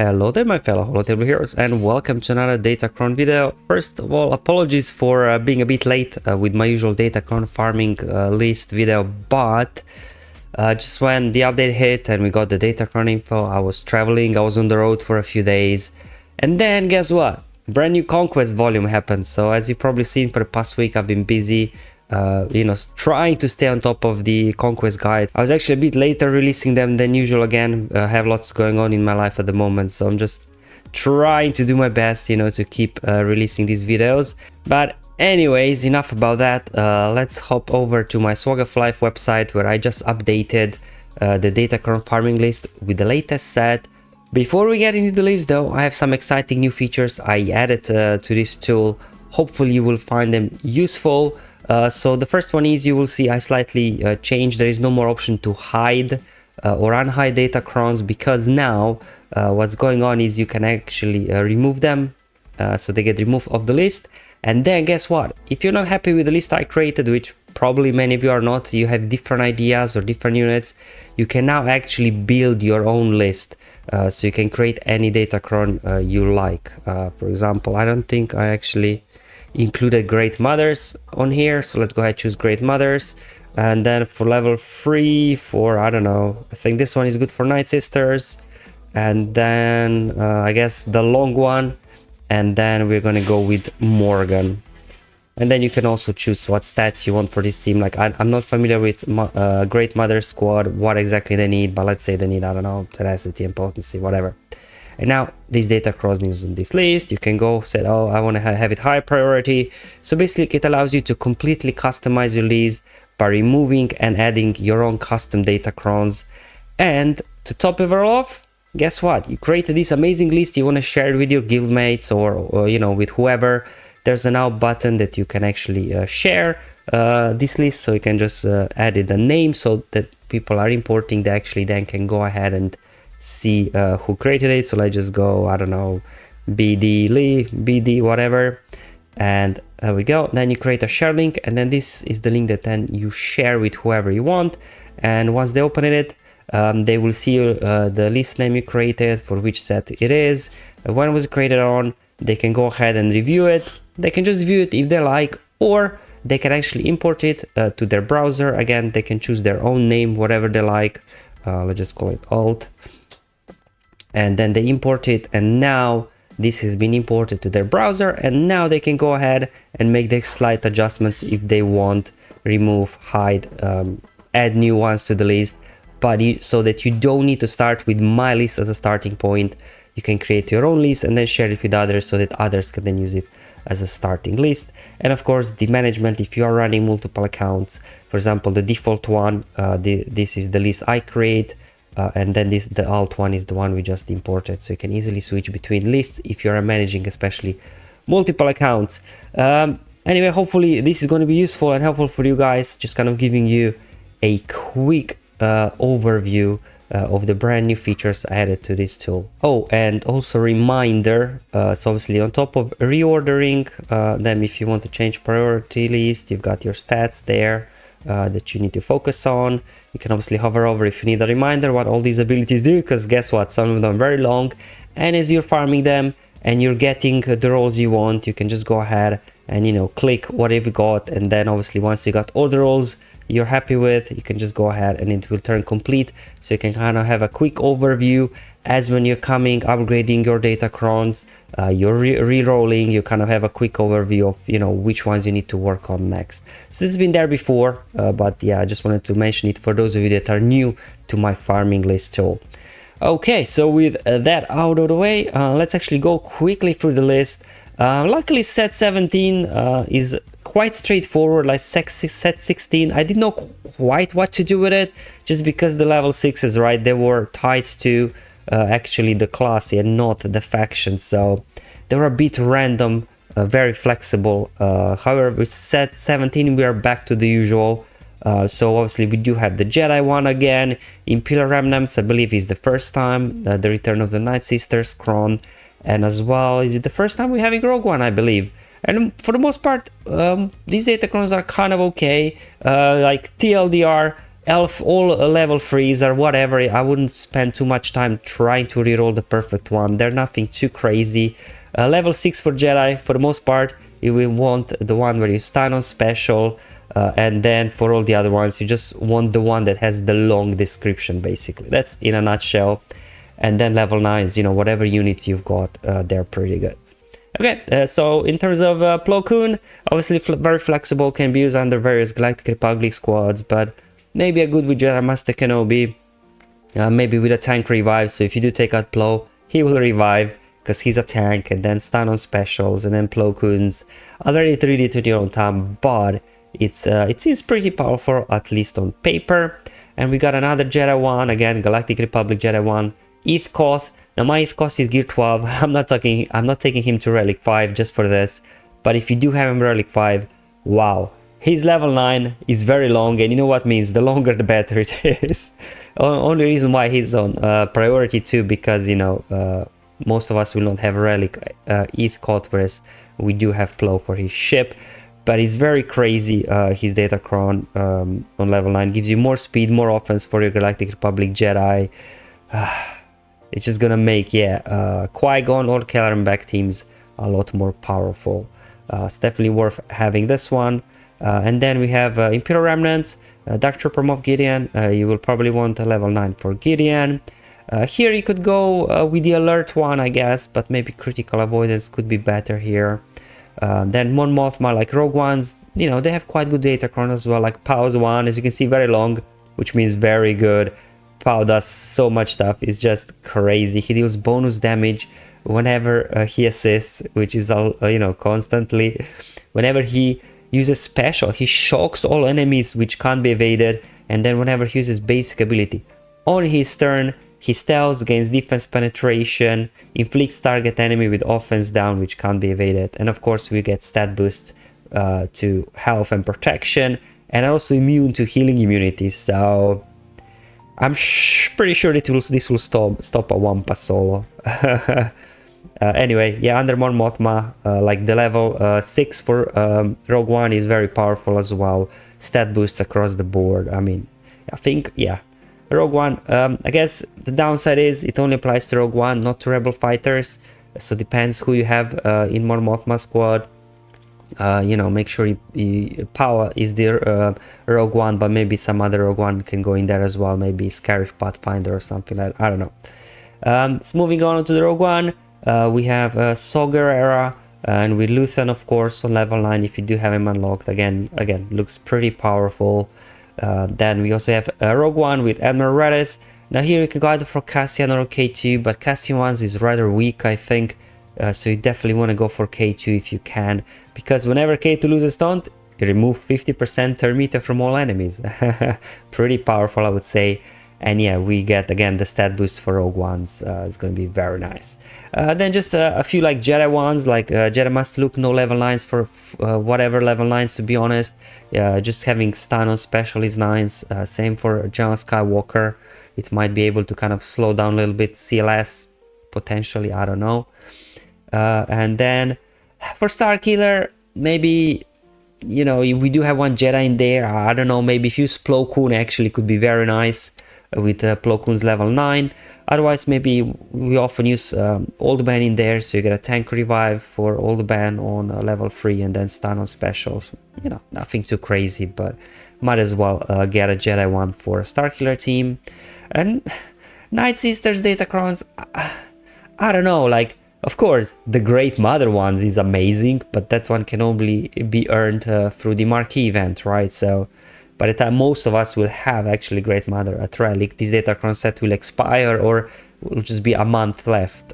Hello there my fellow holotable heroes and welcome to another Datacron video. First of all, apologies for being a bit late with my usual Datacron farming list video, but just when the update hit and we got the Datacron info, I was traveling, I was on the road for a few days, and then guess what? Brand new Conquest volume happened. So as you've probably seen, for the past week I've been busy trying to stay on top of the Conquest guide. I was actually a bit later releasing them than usual again. I have lots going on in my life at the moment, so I'm just trying to do my best, to keep releasing these videos. But anyways, enough about that. Let's hop over to my SWGOH Life website, where I just updated the Datacron farming list with the latest set. Before we get into the list though, I have some exciting new features I added to this tool. Hopefully you will find them useful. So the first one is, you will see I slightly changed. There is no more option to hide or unhide Datacrons, because now what's going on is you can actually remove them, so they get removed off the list. And then guess what? If you're not happy with the list I created, which probably many of you are not, you have different ideas or different units, you can now actually build your own list. So you can create any Datacron you like. For example, I don't think I actually included Great Mothers on here, so let's go ahead and choose Great Mothers. And then for level 3, for I don't know, I think this one is good for Night Sisters, and then I guess the long one, and then we're gonna go with Morgan. And then you can also choose what stats you want for this team. Like I'm not familiar with Great Mother squad, what exactly they need, but let's say they need, I don't know, tenacity and potency, whatever. And now this Datacron is on this list. You can go say, oh, I want to have it high priority. So basically it allows you to completely customize your list by removing and adding your own custom Datacrons. And to top it all off, guess what? You created this amazing list, you want to share it with your guildmates or with whoever. There's a now button that you can actually share this list. So you can just add it a name so that people are importing, they actually then can go ahead and see who created it. So let's just go, I don't know, BD Lee, BD whatever, and there we go. Then you create a share link, and then this is the link that then you share with whoever you want. And once they open it, they will see the list name you created, for which set it is, when it was created on. They can go ahead and review it. They can just view it if they like, or they can actually import it to their browser. Again, they can choose their own name, whatever they like. Let's just call it alt. And then they import it, and now this has been imported to their browser, and now they can go ahead and make the slight adjustments if they want, remove, hide, add new ones to the list. But so that you don't need to start with my list as a starting point, you can create your own list and then share it with others so that others can then use it as a starting list. And of course the management, if you are running multiple accounts, for example the default one, this is the list I create. And then the alt one is the one we just imported, so you can easily switch between lists if you are managing especially multiple accounts. Anyway, hopefully this is going to be useful and helpful for you guys, just kind of giving you a quick overview of the brand new features added to this tool. Oh, and also reminder, so obviously on top of reordering them, if you want to change priority list, you've got your stats there that you need to focus on. You can obviously hover over if you need a reminder what all these abilities do, because guess what, some of them are very long, and as you're farming them and you're getting the roles you want, you can just go ahead and click what you've got, and then obviously once you got all the roles you're happy with, you can just go ahead and it will turn complete. So you can kind of have a quick overview as when you're upgrading your Datacrons, you're re-rolling, you kind of have a quick overview of which ones you need to work on next. So this has been there before, but yeah, I just wanted to mention it for those of you that are new to my farming list tool. Okay, so with that out of the way, let's actually go quickly through the list. Luckily set 17 is quite straightforward. Like set 16, I didn't know quite what to do with it, just because the level 6s, right, they were tied to actually the class and not the faction, so they were a bit random, very flexible. However, with set 17 we are back to the usual. So obviously we do have the Jedi one again. Imperial Remnants, I believe, is the first time. The Return of the Night Sisters, Kron, and as well, is it the first time we're having Rogue One, I believe. And for the most part, these Datacrons are kind of okay. Like TLDR, Elf, all level 3s or whatever. I wouldn't spend too much time trying to reroll the perfect one. They're nothing too crazy. Level 6 for Jedi, for the most part, you will want the one where you stun on special, and then for all the other ones, you just want the one that has the long description, basically. That's in a nutshell. And then level 9s, you know, whatever units you've got, they're pretty good. Okay, so in terms of Plo Koon, obviously very flexible, can be used under various Galactic Republic squads, but maybe a good with Jedi Master Kenobi, maybe with a tank revive. So if you do take out Plo, he will revive because he's a tank, and then stun on specials, and then Plo Koons already 3D to your own time, but it seems pretty powerful, at least on paper. And we got another Jedi one, again, Galactic Republic Jedi one, ETH Koth. Now my ETH Koth is gear 12. I'm not taking him to Relic 5 just for this, but if you do have him Relic 5, wow. His level 9 is very long, and you know what means, the longer the better it is. Only reason why he's on priority 2, because, you know, most of us will not have Relic ETH Koth, whereas we do have Plo for his ship. But it's very crazy, his Datacron on level 9. Gives you more speed, more offense for your Galactic Republic Jedi. It's just gonna make, yeah, Qui-Gon or Kelleran back teams a lot more powerful. It's definitely worth having this one. And then we have Imperial Remnants, Dark Trooper Moff Gideon. You will probably want a level 9 for Gideon. Here you could go with the alert one, I guess, but maybe critical avoidance could be better here. Then Mon Mothma, like Rogue Ones, you know, they have quite good Datacron as well, like Pow's one, as you can see, very long, which means very good. Pow does so much stuff, it's just crazy. He deals bonus damage whenever he assists, which is all, you know, constantly. Whenever he uses special, he shocks all enemies which can't be evaded, and then whenever he uses basic ability on his turn, he stealths, gains defense penetration, inflicts target enemy with offense down which can't be evaded, and of course we get stat boosts to health and protection, and also immune to healing immunities. So I'm pretty sure this will stop a Wampa solo. Anyway, yeah, under Mon Mothma, like the level 6 for Rogue One is very powerful as well. Stat boosts across the board. I mean, I think, yeah, Rogue One, I guess the downside is it only applies to Rogue One, not to Rebel fighters. So depends who you have in Mon Mothma squad. You know, make sure Power is the Rogue One, but maybe some other Rogue One can go in there as well. Maybe Scarif Pathfinder or something like that. I don't know. So moving on to the Rogue One, we have Saw Gerrera, and with Luthen, of course, on level 9. If you do have him unlocked, again, looks pretty powerful. Then we also have Rogue One with Admiral Redis. Now here you can go either for Cassian or K2, but Cassian ones is rather weak, I think. So you definitely want to go for K2 if you can, because whenever K2 loses taunt, you remove 50% turn meter from all enemies. Pretty powerful, I would say. And yeah, we get again the stat boost for Rogue Ones. It's going to be very nice. Then just a few like Jedi ones, like Jedi Master Luke, no level 9s for whatever level 9s, to be honest. Just having stun on special is nice. Same for John Skywalker. It might be able to kind of slow down a little bit CLS, potentially, I don't know. And then for Starkiller, maybe, you know, we do have one Jedi in there. I don't know, maybe if you use Plo Koon, actually could be very nice with Plo Koon's level 9. Otherwise, maybe we often use Old Man in there, so you get a tank revive for Old Man on level 3 and then stun on specials. You know, nothing too crazy, but might as well get a Jedi one for a Starkiller team. And Night Sisters Datacrons, I don't know, like, of course, the Great Mother ones is amazing, but that one can only be earned through the marquee event, right? So by the time most of us will have actually Great Mother at Relic, this Datacron set will expire or will just be a month left.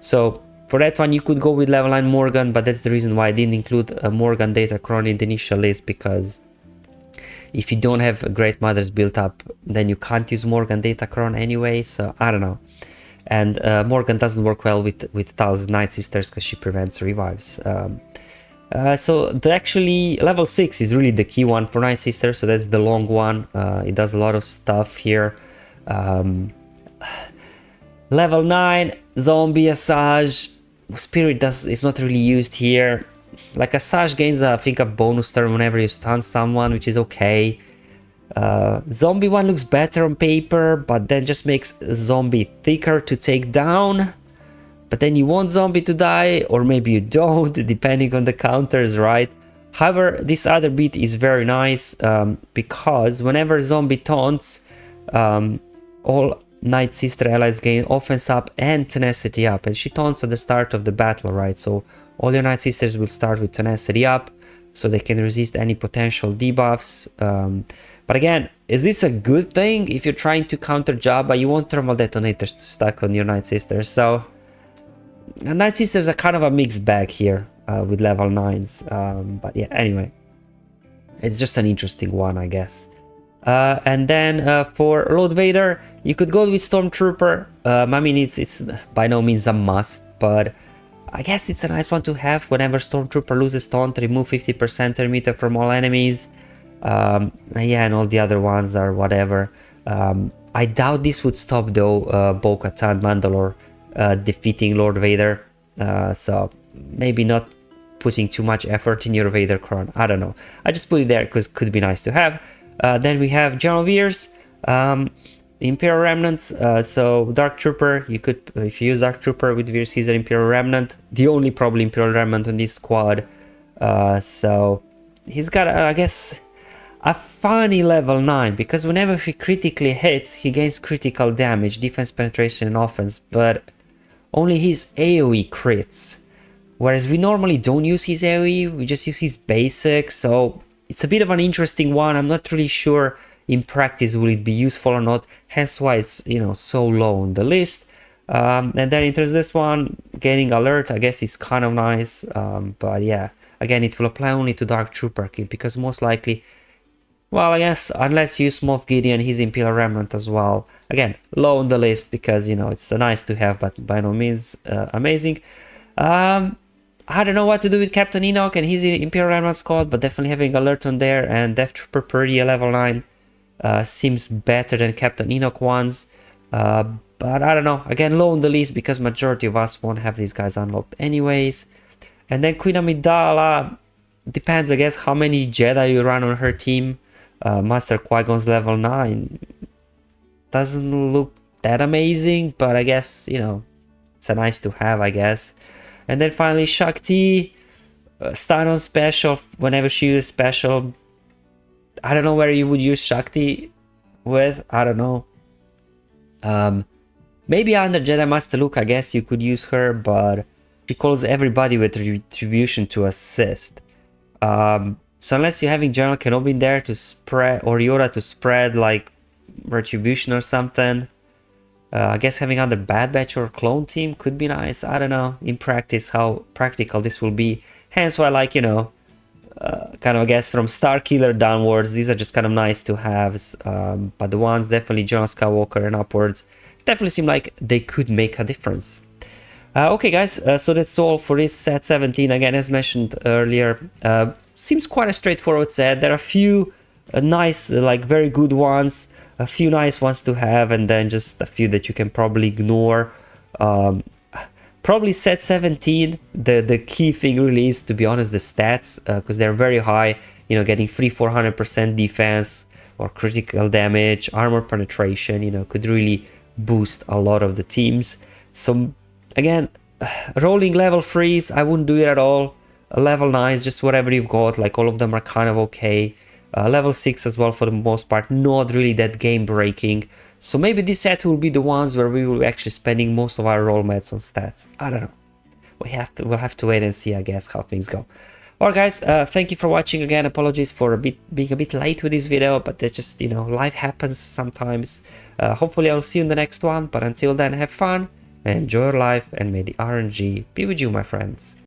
So for that one, you could go with level 9 Morgan, but that's the reason why I didn't include Morgan Datacron in the initial list, because if you don't have Great Mothers built up, then you can't use Morgan Datacron anyway, so I don't know. And Morgan doesn't work well with Tal's Night Sisters because she prevents revives. So actually level 6 is really the key one for Night Sisters, so that's the long one. It does a lot of stuff here. Level 9, Zombie Asajj. Spirit is not really used here. Like Asajj gains, I think, a bonus turn whenever you stun someone, which is okay. Zombie one looks better on paper, but then just makes zombie thicker to take down. But then you want zombie to die, or maybe you don't, depending on the counters, right? However, this other bit is very nice, because whenever zombie taunts, all Night Sister allies gain offense up and tenacity up, and she taunts at the start of the battle, right? So all your Night Sisters will start with tenacity up, so they can resist any potential debuffs. But again, is this a good thing? If you're trying to counter Jabba, you want thermal detonators to stack on your Night Sisters. So Night Sisters are kind of a mixed bag here with level 9s. But yeah, anyway, it's just an interesting one, I guess. And then for Lord Vader, you could go with Stormtrooper. I mean, it's by no means a must, but I guess it's a nice one to have whenever Stormtrooper loses taunt, remove 50% emitter from all enemies. Yeah, and all the other ones are whatever. I doubt this would stop though Bo-Katan Mandalore defeating Lord Vader. So maybe not putting too much effort in your Vader Crown. I don't know. I just put it there because it could be nice to have. Then we have General Veers, Imperial Remnants. So Dark Trooper, you could, if you use Dark Trooper with Veers, he's an Imperial Remnant, the only probably Imperial Remnant on this squad. So he's got, I guess, a funny level 9, because whenever he critically hits, he gains critical damage, defense, penetration, and offense, but only his AoE crits. Whereas we normally don't use his AoE, we just use his basic, so it's a bit of an interesting one. I'm not really sure in practice will it be useful or not, hence why it's, you know, so low on the list. And then there's this one, gaining alert, I guess is kind of nice, but yeah, again, it will apply only to Dark Trooper kit, because most likely, well, I guess, unless you use Moff Gideon, he's Imperial Remnant as well. Again, low on the list, because, you know, it's nice to have, but by no means amazing. I don't know what to do with Captain Enoch and his Imperial Remnant squad, but definitely having alert on there, and Death Trooper Peria level 9 seems better than Captain Enoch ones. But I don't know, again, low on the list, because majority of us won't have these guys unlocked anyways. And then Queen Amidala, depends, I guess, how many Jedi you run on her team. Master Qui-Gon's level 9 doesn't look that amazing, but I guess, you know, it's a nice to have, I guess. And then finally Shakti, stun on special whenever she uses special. I don't know where you would use Shakti with, I don't know. Maybe under Jedi Master Luke, I guess you could use her, but she calls everybody with retribution to assist. So unless you're having General Kenobi in there to spread, or Yoda to spread like retribution or something, I guess having either Bad Batch or Clone Team could be nice. I don't know in practice how practical this will be. Hence why, like, you know, kind of, I guess, from Star Killer downwards, these are just kind of nice to have. But the ones definitely General Skywalker and upwards definitely seem like they could make a difference. Okay, guys, so that's all for this set 17. Again, as mentioned earlier, seems quite a straightforward set. There are a few nice, like very good ones, a few nice ones to have, and then just a few that you can probably ignore. Probably set 17, the key thing really is, to be honest, the stats, because they're very high, you know, getting free 400% defense or critical damage, armor penetration, you know, could really boost a lot of the teams. So again, rolling level 3s, I wouldn't do it at all. Level 9s, just whatever you've got, like all of them are kind of okay. Level 6 as well for the most part, not really that game breaking. So maybe this set will be the ones where we will be actually spending most of our roll mats on stats. I don't know. We'll have to wait and see, I guess, how things go. Alright guys, thank you for watching again. Apologies for being a bit late with this video, but that's just, you know, life happens sometimes. Hopefully I'll see you in the next one, but until then, have fun, enjoy your life, and may the RNG be with you, my friends.